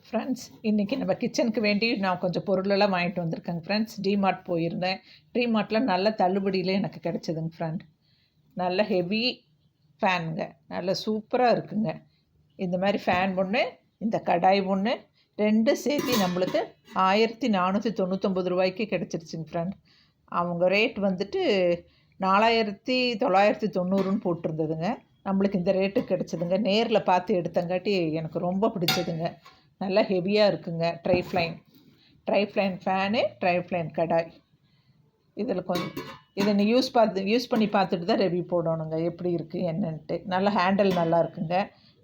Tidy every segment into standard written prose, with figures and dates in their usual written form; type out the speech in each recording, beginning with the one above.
Friends, இன்றைக்கி நம்ம கிச்சனுக்கு வேண்டி நான் கொஞ்சம் பொருளெல்லாம் வாங்கிட்டு வந்திருக்கேங்க ஃப்ரெண்ட்ஸ். டிமார்ட் போயிருந்தேன். டிமார்ட்டில் நல்ல தள்ளுபடியில் எனக்கு கிடச்சிதுங்க ஃப்ரெண்ட். நல்ல ஹெவி ஃபேனுங்க, நல்ல சூப்பராக இருக்குங்க. இந்த மாதிரி ஃபேன் ஒன்று, இந்த கடாய் ஒன்று, ரெண்டு சேர்த்து நம்மளுக்கு 1499 ரூபாய்க்கு கிடச்சிருச்சுங்க ஃப்ரெண்ட். அவங்க ரேட் வந்துட்டு 4990ன்னு போட்டிருந்ததுங்க. நம்மளுக்கு இந்த ரேட்டுக்கு கிடச்சிதுங்க. நேரில் பார்த்து எடுத்தங்காட்டி எனக்கு ரொம்ப பிடிச்சதுங்க. நல்லா ஹெவியாக இருக்குங்க. ட்ரைஃப்ளைன் ஃபேனு, ட்ரைஃப்ளைன் கடாய். இதில் இதை நீ யூஸ் பண்ணி பார்த்துட்டு தான் ரிவ்யூ போடணுங்க, எப்படி இருக்குது என்னன்ட்டு. நல்ல ஹேண்டில் நல்லா இருக்குங்க.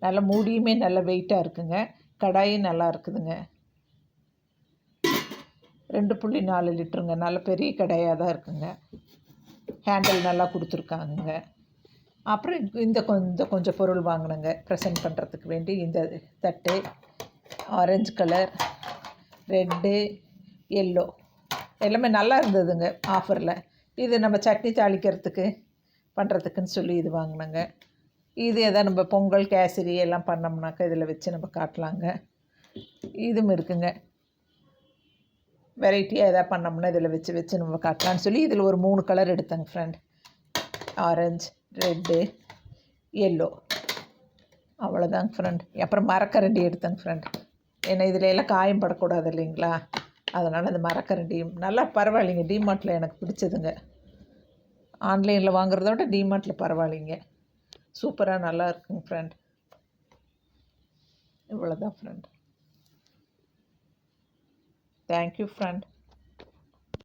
நல்ல மூடியுமே நல்ல வெயிட்டாக இருக்குங்க. கடாயும் நல்லா இருக்குதுங்க. 2.4 லிட்டருங்க. நல்ல பெரிய கடாயாக தான் இருக்குங்க. ஹேண்டில் நல்லா கொடுத்துருக்காங்க. அப்புறம் இந்த கொஞ்சம் பொருள் வாங்கினேங்க ப்ரெசென்ட் பண்ணுறதுக்கு வேண்டி. இந்த தட்டு ஆரஞ்சு கலர், ரெட்டு, எல்லோ எல்லாமே நல்லா இருந்ததுங்க ஆஃபரில். இது நம்ம சட்னி தாளிக்கிறதுக்கு பண்ணுறதுக்குன்னு சொல்லி இது வாங்கினேங்க. இது எதாவது நம்ம பொங்கல் கேசரி எல்லாம் பண்ணோம்னாக்கா இதில் வச்சு நம்ம காட்டலாங்க. இதுவும் இருக்குங்க. வெரைட்டியாக எதாவது பண்ணோம்னா இதில் வச்சு நம்ம காட்டலான்னு சொல்லி இதில் ஒரு 3 கலர் எடுத்தேங்க ஃப்ரெண்ட். Orange, red, yellow. அவ்வளோதாங்க ஃப்ரெண்ட். அப்புறம் மரக்கரண்டி எடுத்தேங்க ஃப்ரெண்ட். ஏன்னா இதில் எல்லாம் காயம் படக்கூடாது இல்லைங்களா, அதனால் அந்த மரக்கரண்டியும் நல்லா பரவாயில்லைங்க. டிமார்ட்டில் எனக்கு பிடிச்சதுங்க. ஆன்லைனில் வாங்குறத விட டிமார்ட்டில் பரவாயில்லைங்க. சூப்பராக நல்லா இருக்குங்க ஃப்ரெண்ட். இவ்வளோதான் ஃப்ரெண்ட். Thank you friend.